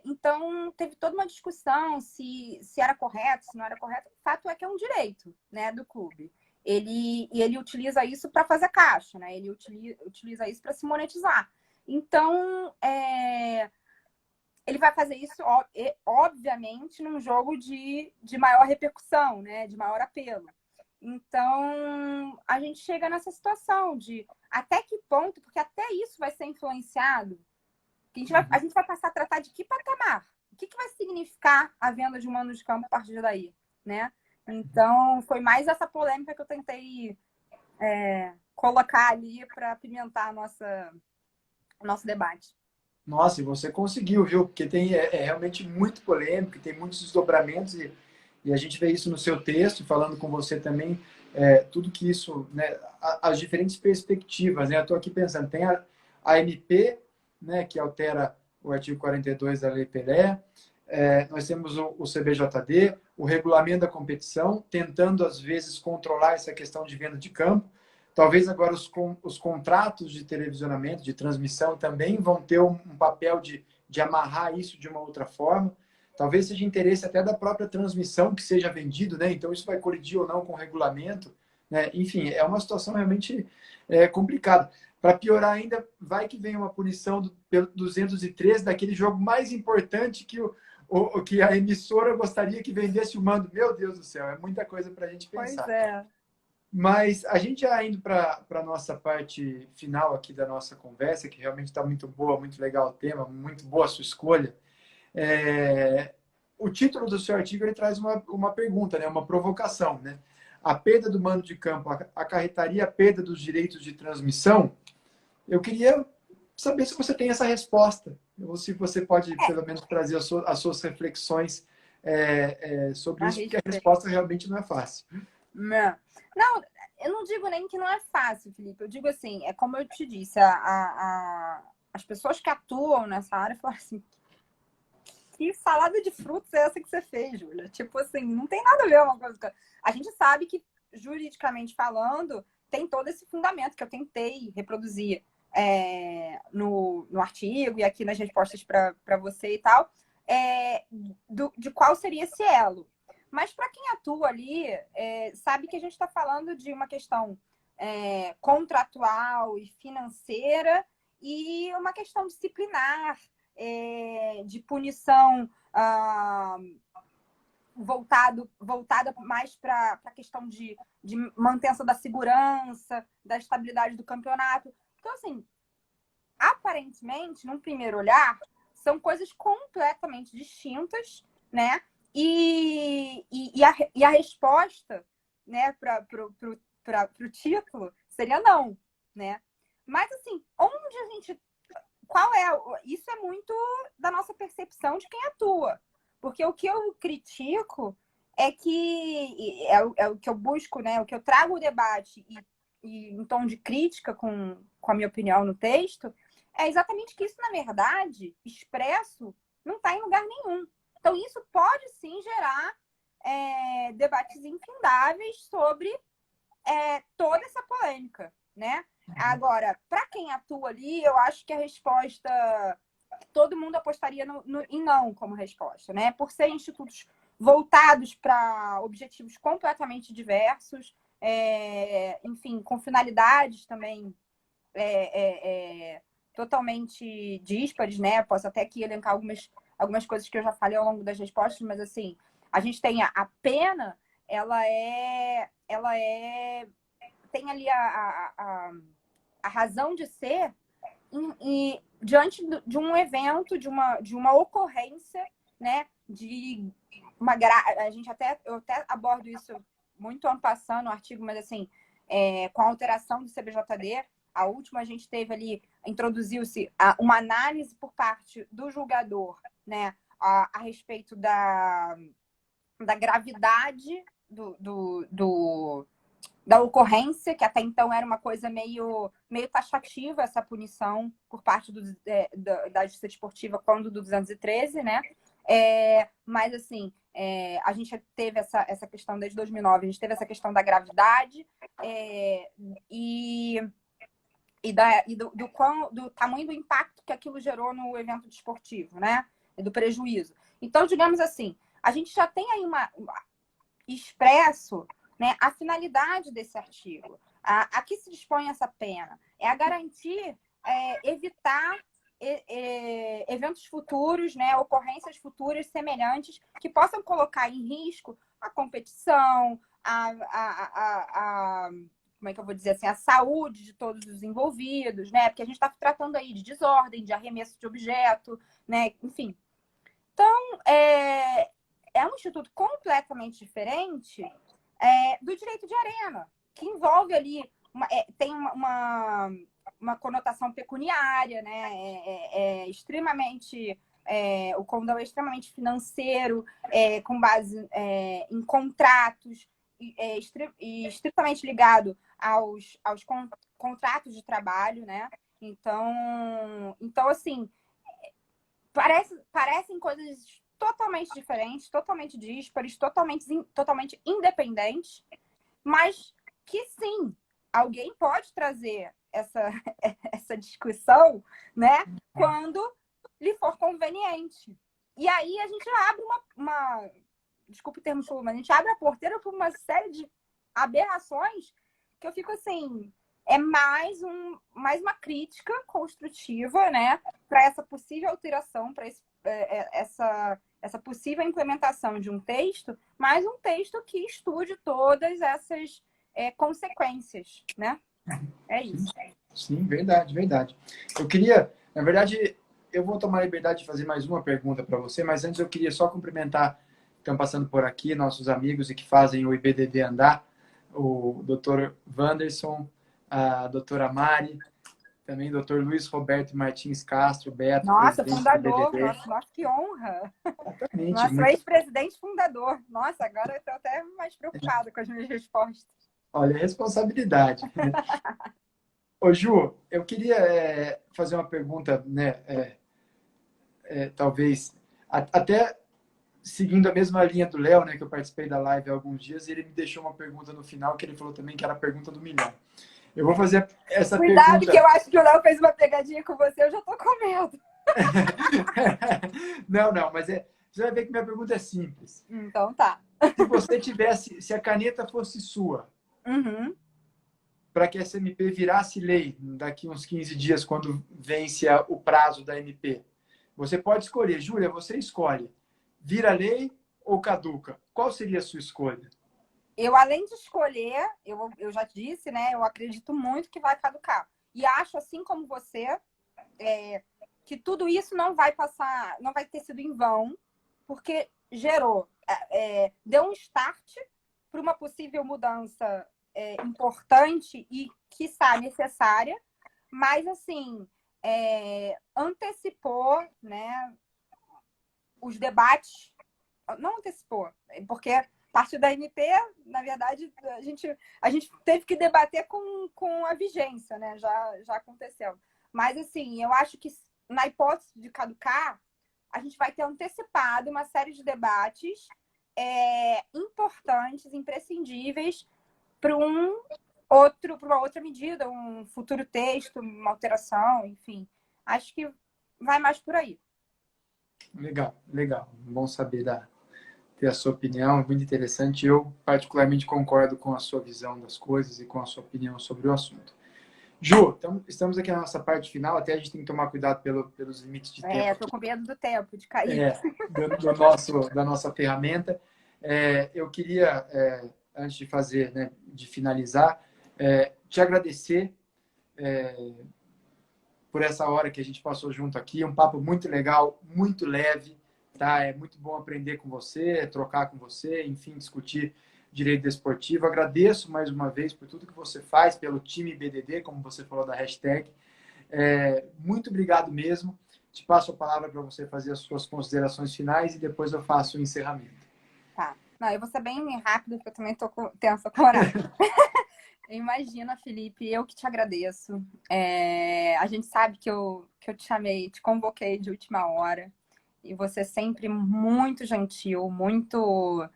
Então, teve toda uma discussão se era correto, se não era correto. O fato é que é um direito, né, do clube. Ele utiliza isso para fazer caixa, né? Ele utiliza isso para se monetizar. Então, ele vai fazer isso, obviamente, num jogo de maior repercussão, né? De maior apelo. Então, a gente chega nessa situação de até que ponto, porque até isso vai ser influenciado, que a gente vai passar a tratar de que patamar? O que vai significar a venda de um mando de campo a partir daí, né? Então, foi mais essa polêmica que eu tentei colocar ali para apimentar o nosso debate. Nossa, e você conseguiu, viu? Porque é realmente muito polêmico, tem muitos desdobramentos e a gente vê isso no seu texto, falando com você também, tudo que isso, né, as diferentes perspectivas, né? Eu estou aqui pensando, tem a MP, né, que altera o artigo 42 da Lei Pelé, nós temos o CBJD, o regulamento da competição, tentando, às vezes, controlar essa questão de venda de campo. Talvez agora os contratos de televisionamento, de transmissão, também vão ter um papel de amarrar isso de uma outra forma. Talvez seja interesse até da própria transmissão que seja vendido, né? Então isso vai colidir ou não com o regulamento, né? Enfim, é uma situação realmente complicada. Para piorar ainda, vai que vem uma punição pelo 213 daquele jogo mais importante que a emissora gostaria que vendesse o mando. Meu Deus do céu, é muita coisa para a gente pensar. Pois é. Mas a gente já indo para a nossa parte final aqui da nossa conversa, que realmente está muito boa, muito legal o tema, muito boa a sua escolha. O título do seu artigo ele traz uma pergunta, né? Uma provocação. Né? A perda do mando de campo acarretaria a perda dos direitos de transmissão? Eu queria saber se você tem essa resposta, ou se você pode, pelo menos, trazer as suas reflexões sobre isso, porque a resposta realmente não é fácil. Não, eu não digo nem que não é fácil, Felipe. Eu digo assim, é como eu te disse, as pessoas que atuam nessa área falam assim, que salada de frutos é essa que você fez, Júlia? Tipo assim, não tem nada a ver uma coisa com... A gente sabe que, juridicamente falando, tem todo esse fundamento que eu tentei reproduzir no artigo e aqui nas respostas para você e tal, de qual seria esse elo. Mas para quem atua ali, sabe que a gente está falando de uma questão contratual e financeira e uma questão disciplinar, de punição voltada mais para a questão de manutenção da segurança, da estabilidade do campeonato. Então, assim, aparentemente, num primeiro olhar, são coisas completamente distintas, né? E a resposta, né, para o título seria não, né? Mas, assim, onde a gente... Isso é muito da nossa percepção de quem atua. Porque o que eu critico é que... É o que eu busco, né? O que eu trago o debate e em tom de crítica com a minha opinião no texto, é exatamente que isso, na verdade, expresso, não está em lugar nenhum. Então, isso pode, sim, gerar debates infindáveis sobre toda essa polêmica, né? Agora, para quem atua ali, eu acho que a resposta... Todo mundo apostaria em não como resposta, né? Por ser institutos voltados para objetivos completamente diversos, enfim, com finalidades também totalmente díspares, né? Posso até aqui elencar algumas coisas que eu já falei ao longo das respostas, mas assim, a gente tem a pena, ela tem ali a razão de ser diante de um evento, de uma ocorrência, né? Eu até abordo isso muito en passant no artigo, mas assim, com a alteração do CBJD, a última a gente teve ali, introduziu-se uma análise por parte do julgador, né, a respeito da gravidade da ocorrência, que até então era uma coisa meio taxativa, essa punição por parte da Justiça Desportiva quando do 213, né? Mas, assim, a gente teve essa questão desde 2009, a gente teve essa questão da gravidade, e do tamanho do impacto que aquilo gerou no evento desportivo, né? E do prejuízo. Então, digamos assim, a gente já tem aí expresso, né, a finalidade desse artigo. A que se dispõe essa pena? É a garantir, evitar eventos futuros, né, ocorrências futuras semelhantes que possam colocar em risco a competição, como é que eu vou dizer assim, a saúde de todos os envolvidos, né? Porque a gente está tratando aí de desordem, de arremesso de objeto, né? Enfim. Então, é um instituto completamente diferente do direito de arena, que envolve ali, tem uma conotação pecuniária, né? Extremamente, o condão é extremamente financeiro, com base em contratos, e estritamente ligado aos contratos de trabalho, né? Então assim, parecem coisas totalmente diferentes, totalmente díspares, totalmente independentes, mas que sim, alguém pode trazer essa discussão, né, quando lhe for conveniente. E aí a gente abre desculpe o termo chulo, mas a gente abre a porteira para uma série de aberrações que eu fico assim, é mais uma crítica construtiva, né, para essa possível alteração, para essa possível implementação de um texto, mas um texto que estude todas essas consequências, né? É isso. Sim, verdade, verdade. Eu queria, na verdade, eu vou tomar a liberdade de fazer mais uma pergunta para você, mas antes eu queria só cumprimentar que estão passando por aqui, nossos amigos e que fazem o IBDD andar, o Dr. Wanderson, a doutora Mari, também o Dr. Luiz Roberto Martins Castro, Beto, Nossa, presidente do fundador, IBDD. nossa, que honra! Exatamente. Nosso Muito... ex-presidente fundador. Nossa, agora eu estou até mais preocupada com as minhas respostas. Olha, responsabilidade. Ô, Ju, eu queria fazer uma pergunta, né? Talvez até seguindo a mesma linha do Léo, né? Que eu participei da live há alguns dias, e ele me deixou uma pergunta no final que ele falou também que era a pergunta do milhão. Eu vou fazer essa Cuidado, pergunta. que eu acho que o Léo fez uma pegadinha com você, eu já tô com medo. Não, mas você vai ver que minha pergunta é simples. Então tá. Se você tivesse, se a caneta fosse sua, para que essa MP virasse lei daqui uns 15 dias, quando vence o prazo da MP, você pode escolher. Júlia, você escolhe. Vira lei ou caduca? Qual seria a sua escolha? Eu, além de escolher, eu já disse, né? Eu acredito muito que vai caducar. E acho, assim como você, que tudo isso não vai passar, não vai ter sido em vão, porque gerou, deu um start para uma possível mudança importante e, quiçá, necessária, mas, assim, antecipou, né, os debates, não antecipou, porque a partir da MP, na verdade, a gente teve que debater com a vigência, né? Já aconteceu. Mas, assim, eu acho que na hipótese de caducar, a gente vai ter antecipado uma série de debates importantes, imprescindíveis para uma outra medida, um futuro texto, uma alteração, enfim. Acho que vai mais por aí. Legal. Bom saber ter a sua opinião, é muito interessante. Eu, particularmente, concordo com a sua visão das coisas e com a sua opinião sobre o assunto. Ju, estamos aqui na nossa parte final, até a gente tem que tomar cuidado pelos limites de tempo. Estou com medo do tempo, de cair. Da nossa ferramenta. Eu queria, antes de fazer, né, de finalizar, te agradecer por essa hora que a gente passou junto aqui, um papo muito legal, muito leve, tá? É muito bom aprender com você, trocar com você, enfim, discutir direito desportivo. Agradeço mais uma vez por tudo que você faz, pelo time BDD, como você falou da hashtag. Muito obrigado mesmo. Te passo a palavra para você fazer as suas considerações finais e depois eu faço o encerramento. Tá. Não, eu vou ser bem rápido, porque eu também estou tensa com o horário. Imagina, Felipe, eu que te agradeço. A gente sabe que eu te chamei, te convoquei de última hora. E você é sempre muito gentil, muito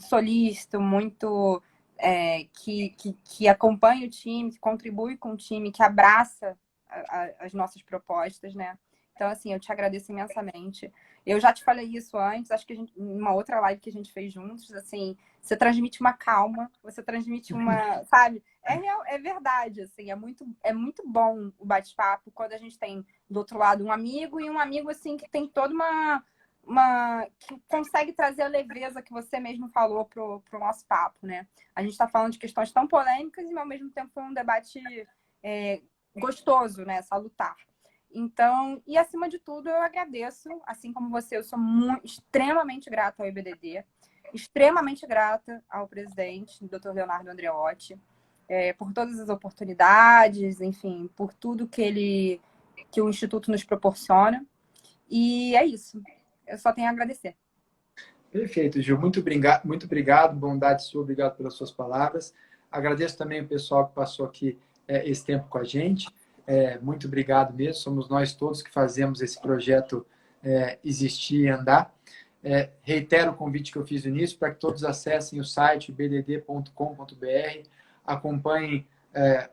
solícito, muito que acompanha o time, que contribui com o time, que abraça as nossas propostas, né? Então, assim, eu te agradeço imensamente. Eu já te falei isso antes, acho que uma outra live que a gente fez juntos, assim, você transmite uma calma, você transmite uma, sabe? É real, é verdade, assim, é muito bom o bate-papo quando a gente tem do outro lado um amigo e um amigo, assim, que tem toda que consegue trazer a leveza que você mesmo falou pro nosso papo, né? A gente está falando de questões tão polêmicas e ao mesmo tempo foi um debate gostoso, né? Salutar. Então, e acima de tudo, eu agradeço, assim como você, eu sou extremamente grata ao IBDD, extremamente grata ao presidente, Dr. Leonardo Andreotti, por todas as oportunidades, enfim, por tudo que o Instituto nos proporciona. E é isso. Eu só tenho a agradecer. Perfeito, Gil. Muito obrigado, bondade sua, obrigado pelas suas palavras. Agradeço também o pessoal que passou aqui esse tempo com a gente. Muito obrigado mesmo. Somos nós todos que fazemos esse projeto existir e andar. Reitero o convite que eu fiz no início para que todos acessem o site bdd.com.br, acompanhem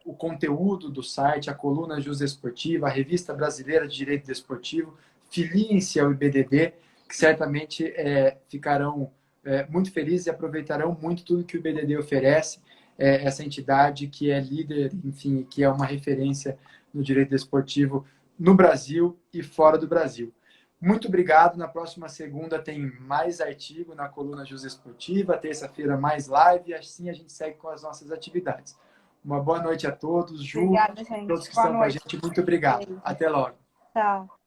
o conteúdo do site, a coluna Jus Esportiva, a Revista Brasileira de Direito Desportivo. Filiem-se ao IBDD, que certamente ficarão muito felizes e aproveitarão muito tudo que o IBDD oferece, essa entidade que é líder, enfim, que é uma referência no direito desportivo no Brasil e fora do Brasil. Muito obrigado. Na próxima segunda tem mais artigo na coluna Jus Esportiva, terça-feira mais live, e assim a gente segue com as nossas atividades. Uma boa noite a todos, Ju, Obrigada, todos gente. que Boa estão com a noite. gente, muito obrigado. Até logo. Tchau.